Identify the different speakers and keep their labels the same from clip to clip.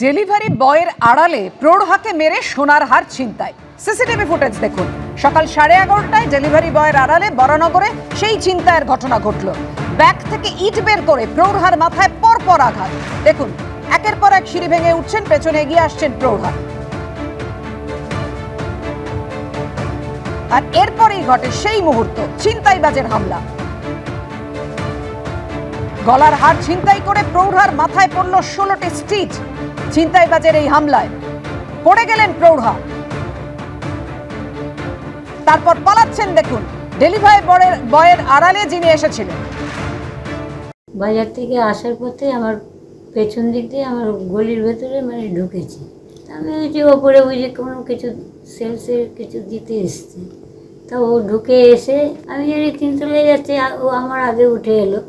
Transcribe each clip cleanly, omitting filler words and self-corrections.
Speaker 1: Delivery বয়ের আড়ালে প্রৌঢ়াকে মেরে সোনার হার ছিনতাই। সিসিটিভি ফুটেজ দেখুন। সকাল 11:30টায় ডেলিভারি বয়ের আড়ালে বরানগরে সেই ছিনতাইয়ের ঘটনা ঘটল। ব্যাগ থেকে ইট বের করে প্রৌঢ়ার মাথায় পরপর আঘাত। দেখুন, একের পর এক সিঁড়ি ভেঙে উঠছেন, পেছনে এগিয়ে আসছেন প্রৌঢ়া। আর এরপরেই ঘটে সেই মুহূর্ত, ছিনতাইবাজের হামলা। গলার হার ছিনতাই করে প্রৌঢ়ার মাথায় পড়ল 16টি স্টিচ। ছিনতাইবাজের এই হামলায় পড়ে গেলেন প্রৌঢ়া, তারপর পালাচ্ছেন। দেখুন, ডেলিভারি বয়ের আড়ালে যিনি এসেছিলেন।
Speaker 2: বাজার থেকে আসার পথে আমার পেছন দিক দিয়ে আমার গলির ভেতরে ঢুকেছি। আমি ওই যে ওপরে বুঝে কোনো কিছু সেলসের কিছু দিতে এসছে, তা ও ঢুকে এসে আমি জানি তিনতলায় যাচ্ছে, ও আমার আগে উঠে এলো।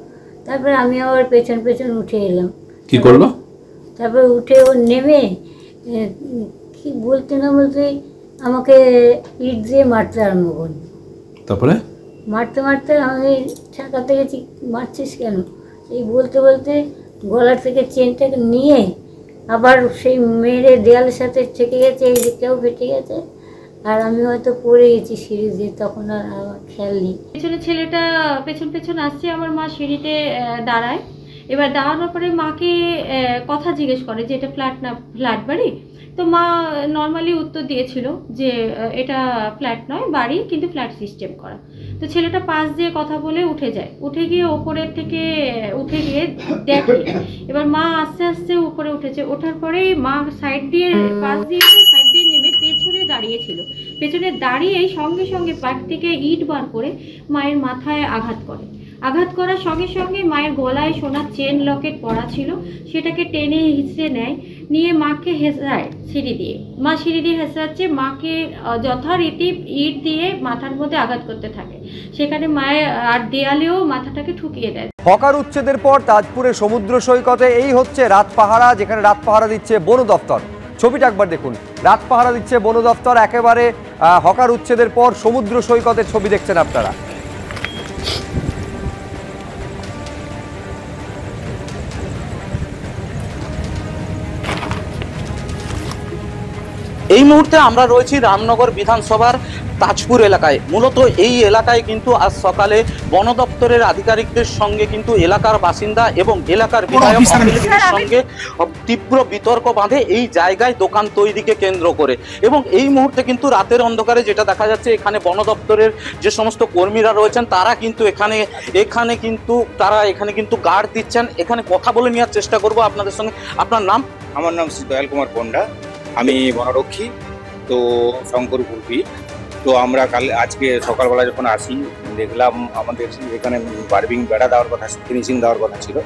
Speaker 2: তারপরে আমি আবার পেছন পেছন উঠে এলাম।
Speaker 3: কি করলো?
Speaker 2: তারপরে উঠে ও নেমে কি বলতে না বলতে আমাকে ইট দিয়ে মারতে আরম্ভ করলো।
Speaker 3: তারপরে
Speaker 2: মারতে মারতে আমি ঠেকাতে গেছি, মারছিস কেন এই বলতে বলতে গলার থেকে চেনটাকে নিয়ে আবার সেই মেরে দেয়ালের সাথে ঠেকে গেছে, এই দিকটাও ফেটে গেছে। আর আমি হয়তো পড়ে গেছি সিঁড়ি দিয়ে, তখন আর আমার খেয়াল নেই।
Speaker 4: পেছনে ছেলেটা পেছন পেছন আসছে, আমার মা সিঁড়িতে দাঁড়ায়। এবার দাঁড়ানোর পরে মাকে কথা জিজ্ঞেস করে যে এটা ফ্ল্যাট না ফ্ল্যাট বাড়ি। তো মা নর্মালি উত্তর দিয়েছিল যে এটা ফ্ল্যাট নয়, বাড়ি, কিন্তু ফ্ল্যাট সিস্টেম করা। তো ছেলেটা পাশ দিয়ে কথা বলে উঠে যায়। উঠে গিয়ে ওপরের থেকে উঠে গিয়ে দেখে। এবার মা আস্তে আস্তে উপরে উঠেছে। ওঠার পরেই মা সাইড দিয়ে পাশ দিয়ে সাইড দিয়ে নেমে পেছনে দাঁড়িয়েছিল। পেছনে দাঁড়িয়েই সঙ্গে সঙ্গে ব্যাগ থেকে ইট বার করে মায়ের মাথায় আঘাত করে। আঘাত করার সঙ্গে সঙ্গে মায়ের গলায় সোনার চেন লকেট পরা ছিল, সেটাকে টেনে হিঁচড়ে নেয়, নিয়ে মাকে হেঁচড়ায় সিঁড়ি দিয়ে। মা সিঁড়ি দিয়ে হেঁচড়াচ্ছে, মাকে যথারীতি ইট দিয়ে মাথার মধ্যে আঘাত করতে থাকে। সেখানে মায়ের আর দেয়ালেও মাথাটাকে ঠুকিয়ে দেয়।
Speaker 5: হকার উচ্ছেদের পর তাজপুরে সমুদ্র সৈকতে এই হচ্ছে রাত পাহারা, যেখানে রাত পাহারা দিচ্ছে বন দফতর। ছবিটা একবার দেখুন, রাত পাহারা দিচ্ছে বন দফতর। একেবারে হকার উচ্ছেদের পর সমুদ্র সৈকতের ছবি দেখছেন আপনারা।
Speaker 3: এই মুহূর্তে আমরা রয়েছি রামনগর বিধানসভার তাজপুর এলাকায়। মূলত এই এলাকায় কিন্তু আজ সকালে বন দপ্তরের আধিকারিকদের সঙ্গে কিন্তু এলাকার বাসিন্দা এবং এলাকার বিধায়ক সঙ্গে তীব্র বিতর্ক বাঁধে এই জায়গায় দোকান তৈরিকে কেন্দ্র করে। এবং এই মুহূর্তে কিন্তু রাতের অন্ধকারে যেটা দেখা যাচ্ছে, এখানে বন দপ্তরের যে সমস্ত কর্মীরা রয়েছেন তারা কিন্তু এখানে কিন্তু গার্ড দিচ্ছেন। এখানে কথা বলে নেওয়ার চেষ্টা করব আপনাদের সঙ্গে। আপনার নাম?
Speaker 6: আমার নাম শ্রী দয়াল কুমার পণ্ডা, আমি বনরক্ষী, তো শঙ্করপুর বিট। তো আমরা আজকে সকালবেলা যখন আসি দেখলাম আমাদের এখানে বার্বিং বেড়া দেওয়ার কথা, ফিনিশিং দেওয়ার কথা ছিল।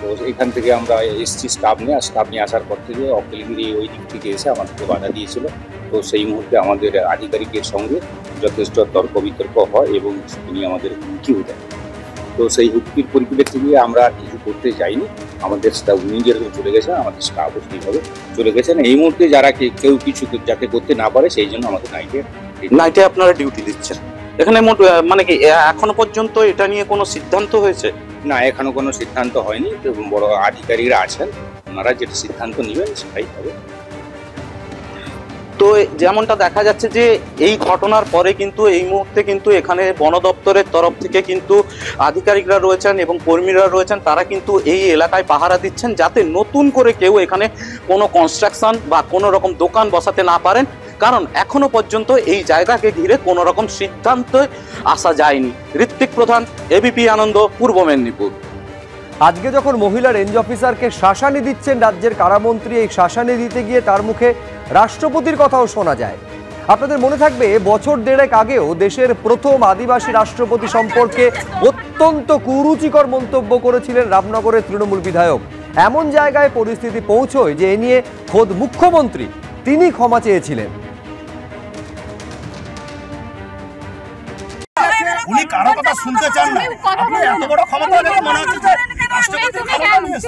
Speaker 6: তো এখান থেকে আমরা এসছি স্টাফ নিয়ে আসার পর থেকে অখিলগিরি ওই দিক থেকে এসে আমাদেরকে বাধা দিয়েছিল। তো সেই মুহূর্তে আমাদের আধিকারিকের সঙ্গে যথেষ্ট তর্ক বিতর্ক হয় এবং তিনি আমাদের হুমকিও দেন। তো সেই হুমকির পরিপ্রেক্ষিতে আমরা কিছু করতে যাইনি, আমাদের স্টাফ নিজের চলে গেছেন, আমাদের স্টাফও সেইভাবে চলে গেছেন। এই মুহূর্তে যারা কেউ কিছু যাতে করতে না পারে সেই জন্য আমাদের নাইটে আপনারা ডিউটি দিচ্ছেন। এখানে মানে কি এখনো পর্যন্ত এটা নিয়ে কোনো সিদ্ধান্ত হয়েছে? না, এখনো কোনো সিদ্ধান্ত হয়নি। বড় আধিকারিকরা আছেন, ওনারা যেটা সিদ্ধান্ত নেবেন সেটাই হবে।
Speaker 3: তো যেমনটা দেখা যাচ্ছে যে এই ঘটনার পরে কিন্তু এই মুহূর্তে কিন্তু এখানে বন দপ্তরের তরফ থেকে কিন্তু আধিকারিকরা রয়েছেন এবং কর্মীরা রয়েছেন, তারা কিন্তু এই এলাকায় পাহারা দিচ্ছেন যাতে নতুন করে কেউ এখানে কোনো কনস্ট্রাকশন বা কোনো রকম দোকান বসাতে না পারেন। কারণ এখনো পর্যন্ত এই জায়গাকে ঘিরে কোনো রকম সিদ্ধান্তে আসা যায়নি। ঋত্বিক প্রধান, এবিপি আনন্দ, পূর্ব মেদিনীপুর।
Speaker 5: আজকে যখন মহিলা রেঞ্জ অফিসারকে শাসানি দিচ্ছেন রাজ্যের কারামন্ত্রী, এই শাসানি দিতে গিয়ে তার মুখে রাষ্ট্রপতির কথাও শোনা যায়। আপনাদের মনে থাকবে বছর দেড়েক আগেও দেশের প্রথম আদিবাসী রাষ্ট্রপতি সম্পর্কে অত্যন্ত কুরুচিকর মন্তব্য করেছিলেন রামনগরের তৃণমূল বিধায়ক। এমন জায়গায় পরিস্থিতি পৌঁছয় যে এ নিয়ে খোদ মুখ্যমন্ত্রী তিনি ক্ষমা চেয়েছিলেন।
Speaker 7: উনি কারো কথা শুনতে চান না। আপনি এত বড় ক্ষমতা দেখে মনে হচ্ছে যে রাষ্ট্রপতির ক্ষমতা নিয়ে